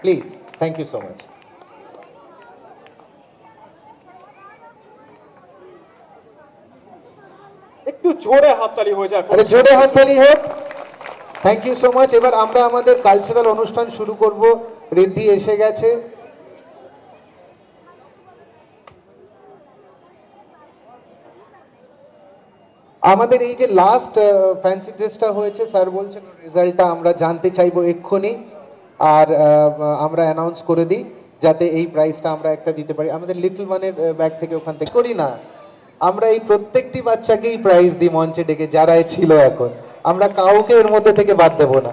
Please, thank you so much. একটু জোরে হাততালি হয়ে যায়। আরে জোরে হাততালি হোক। Thank you so much. এবার আমরা আমাদের কালচারাল অনুষ্ঠান শুরু করব। ঋদ্ধি এসে গেছে। আমাদের এই যে লাস্ট ফ্যান্সি ড্রেসটা হয়েছে, স্যার বলছেন রেজাল্টটা আমরা জানতে চাইবো এক্ষুনি, আর আমরা অ্যানাউন্স করে দিই যাতে এই প্রাইজটা আমরা একটা দিতে পারি। আমাদের লিটল ওয়ানের ব্যাগ থেকে ওখান থেকে করি না, আমরা এই প্রত্যেকটি বাচ্চাকেই প্রাইজ দিই মঞ্চে ডেকে, যারা ছিল এখন। আমরা কাউকে এর মধ্যে থেকে বাদ দেবো না।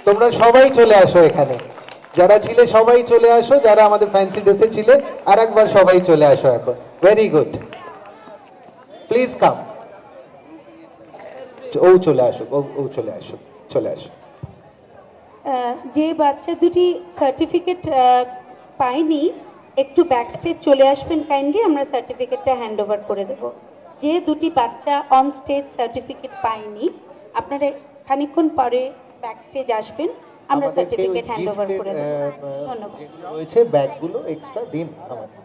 তোমরা সবাই চলে আসো এখানে, যারা ছিলে সবাই চলে আসো, যারা আমাদের ফ্যান্সি ড্রেসে ছিলে আর একবার সবাই চলে আসো এখন। Very good, please come. ও চলে আসো, ও চলে আসো, চলে আসো। যে বাচ্চা দুটি সার্টিফিকেট পায়নি একটু ব্যাকস্টেজ চলে আসবেন কাইন্ডলি, আমরা সার্টিফিকেটটা হ্যান্ড ওভার করে দেব। যে দুটি বাচ্চা অন স্টেজ সার্টিফিকেট পায়নি আপনারা খানিকক্ষণ পরে ব্যাকস্টেজ আসবেন, আমরা সার্টিফিকেট হ্যান্ড ওভার করে দেব। ধন্যবাদ। রয়েছে ব্যাগগুলো এক্সট্রা দিন আমাদের।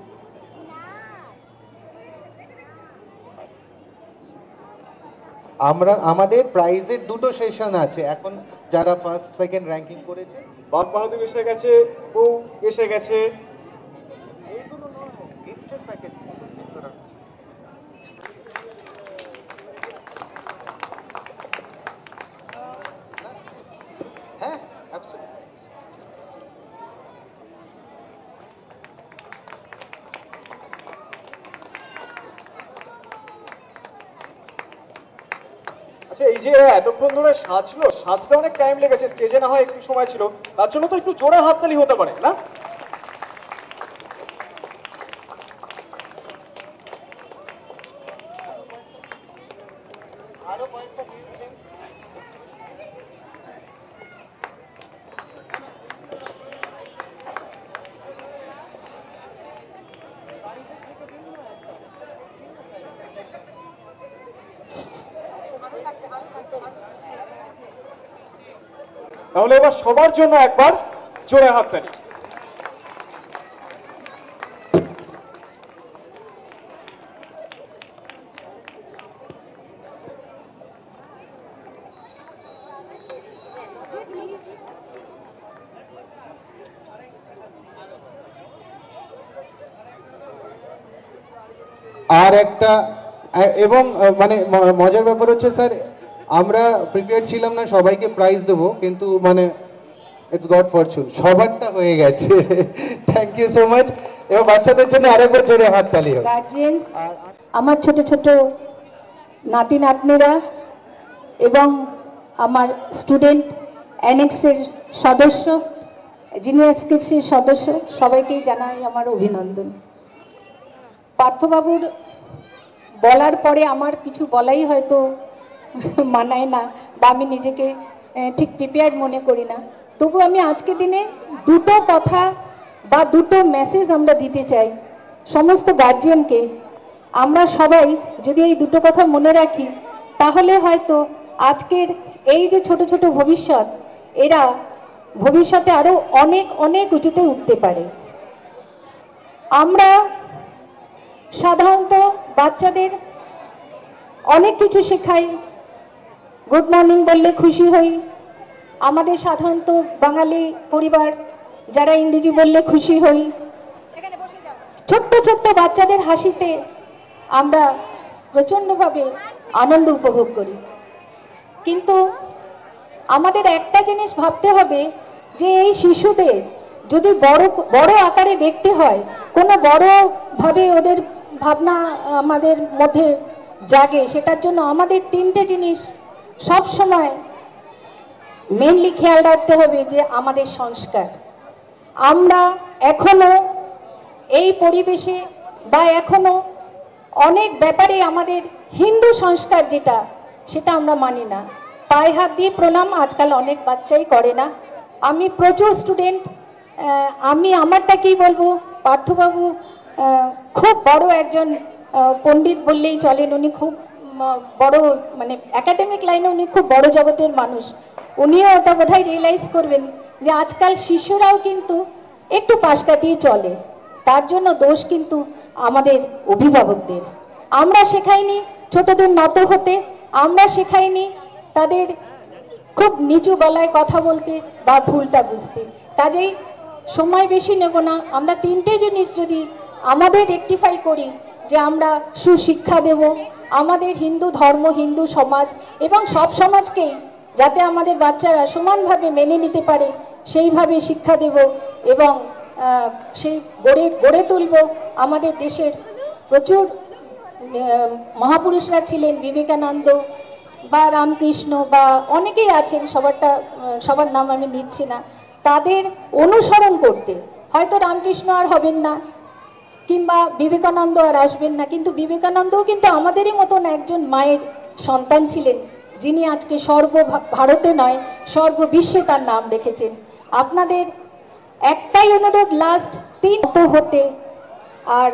আমাদের প্রাইজের দুটো সেশন আছে এখন। যারা ফার্স্ট সেকেন্ড র্যাঙ্কিং করেছে, বাপ বাহাদুর এসে গেছে, বউ এসে গেছে। হ্যাঁ, আচ্ছা, এই যে এতক্ষণ ধরে সাজলো, সাজতে অনেক টাইম লেগেছে, স্টেজে না হয় একটু সময় ছিল, তার জন্য তো একটু জোরে হাততালি হতে পারে না? তাহলে এবার সবার জন্য একবার জোরে হাততালি। আর একটা এবং মানে মজার ব্যাপার হচ্ছে স্যার, আমরা প্রিপেয়ার ছিলাম না সবাইকে প্রাইজ দেবো, কিন্তু মানে ইটস গড ফরচুন সবারটা হয়ে গেছে। Thank you so much. এবার বাচ্চাদের জন্য আরেকবার জোরে হাততালি হোক। গার্জিয়ানস, আমার ছোট ছোট নাতি নাতনিরা এবং আমার স্টুডেন্ট অ্যানেক্সের সদস্য, জিনিয়াস কিডসের সদস্য, সবাইকেই জানাই আমার অভিনন্দন। পার্থবাবুর বলার পরে আমার কিছু বলাই হয়তো মানায় না, বা আমি নিজেকে ঠিক প্রিপেয়ার্ড মনে করি না। তবু আমি আজকের দিনে দুটো কথা বা দুটো মেসেজ আমরা দিতে চাই সমস্ত গার্জিয়ানকে। আমরা সবাই যদি এই দুটো কথা মনে রাখি, তাহলে হয়তো আজকের এই যে ছোট ছোট ভবিষ্যৎ, এরা ভবিষ্যতে আরো অনেক অনেক উঁচুতে উঠতে পারে। আমরা সাধারণত বাচ্চাদের অনেক কিছু শেখাই, গুড মর্নিং বললে খুশি হই। আমাদের সাধারণত বাঙালি পরিবার যারা ইংরেজি বললে খুশি হই। ছোট্ট ছোট্ট বাচ্চাদের হাসিতে আমরা প্রচণ্ডভাবে আনন্দ উপভোগ করি। কিন্তু আমাদের একটা জিনিস ভাবতে হবে যে এই শিশুদের যদি বড় বড় আকারে দেখতে হয়, কোনো বড় ভাবে ওদের ভাবনা আমাদের মধ্যে জাগে, সেটার জন্য আমাদের তিনটে জিনিস সব সময় মেনলি খেয়াল রাখতে হবে। যে আমাদের সংস্কার, আমরা এখনো এই পরিবেশে বা এখনো অনেক ব্যাপারে আমাদের হিন্দু সংস্কার যেটা, সেটা আমরা মানি না। পায়ে হাত দিয়ে প্রণাম আজকাল অনেক বাচ্চাই করে না। আমি প্রচুর স্টুডেন্ট, আমি আমারটা কি বলবো, পার্থবাবু খুব বড় একজন পণ্ডিত বললেই চলেন। উনি খুব বড়, মানে একাডেমিক লাইনে উনি খুব বড় জগতের মানুষ। উনিও ওটা বোধহয় রিয়েলাইজ করবেন যে আজকাল শিশুরাও কিন্তু একটু পাশ কাটিয়ে চলে। তার জন্য দোষ কিন্তু আমাদের অভিভাবকদের। আমরা শেখাইনি ছোটদের নত হতে, আমরা শেখাইনি তাদের খুব নিচু গলায় কথা বলতে বা ভুলটা বুঝতে। কাজেই সময় বেশি নেব না, আমরা তিনটে জিনিস যদি আমাদের রেকটিফাই করি, যে আমরা সুশিক্ষা দেব, আমাদের হিন্দু ধর্ম, হিন্দু সমাজ এবং সব সমাজকেই যাতে আমাদের বাচ্চারা সমানভাবে মেনে নিতে পারে সেইভাবে শিক্ষা দেব এবং সেই গড়ে তুলব। আমাদের দেশের প্রচুর মহাপুরুষরা ছিলেন, বিবেকানন্দ বা রামকৃষ্ণ বা অনেকেই আছেন, সবার নাম আমি নিচ্ছি না, তাদের অনুসরণ করতে। হয়তো রামকৃষ্ণ আর হবেন না কিংবা বিবেকানন্দ আর আসবেন না, কিন্তু বিবেকানন্দও কিন্তু আমাদেরই মতন একজন মায়ের সন্তান ছিলেন, যিনি আজকে ভারতে নয় সর্ববিশ্বে তার নাম রেখেছেন। আপনাদের একটাই অনুরোধ, লাস্ট 3 হতে, আর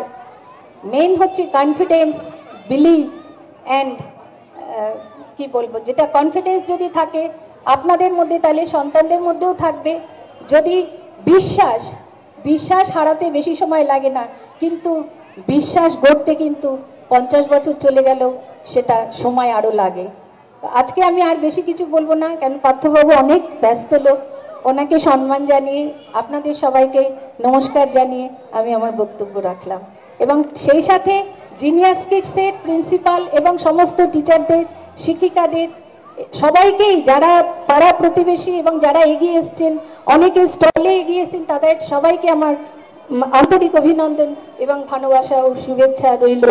মেন হচ্ছে কনফিডেন্স, বিলিভ অ্যান্ড কি বলবো, যেটা কনফিডেন্স যদি থাকে আপনাদের মধ্যে, তাহলে সন্তানদের মধ্যেও থাকবে। যদি বিশ্বাস হারাতে বেশি সময় লাগে না, কিন্তু বিশ্বাস গড়তে কিন্তু 50 বছর চলে গেল, সেটা সময় আরো লাগে। আজকে আমি আর বেশি কিছু বলবো না, কারণ পার্থবাবু অনেক ব্যস্ত লোক। ওনাকে সম্মান জানিয়ে, আপনাদের সবাইকে নমস্কার জানিয়ে আমি আমার বক্তব্য রাখলাম। এবং সেই সাথে জিনিয়াস কিডসের প্রিন্সিপাল এবং সমস্ত টিচারদের, শিক্ষিকাদের সবাইকেই, যারা পাড়া প্রতিবেশী এবং যারা এগিয়ে এসছেন, অনেকে স্টলে এগিয়ে এসছেন, তাদের সবাইকে আমার আন্তরিক অভিনন্দন এবং ভালোবাসা ও শুভেচ্ছা রইল,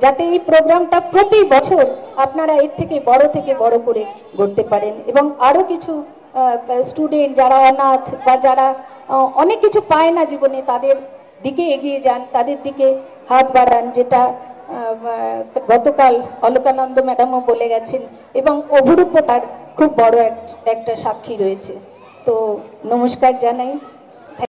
যাতে এই প্রোগ্রামটা প্রতি বছর আপনারা এর থেকে বড় করে গড়তে পারেন এবং আরো কিছু স্টুডেন্ট যারা অনাথ বা যারা অনেক কিছু পায় না জীবনে, তাদের দিকে এগিয়ে যান, তাদের দিকে হাত বাড়ান, যেটা গতকাল অলকানন্দ ম্যাডামও বলে গেছেন এবং অভূরূপ তার খুব বড় একটা সাক্ষী রয়েছে। তো নমস্কার জানাই।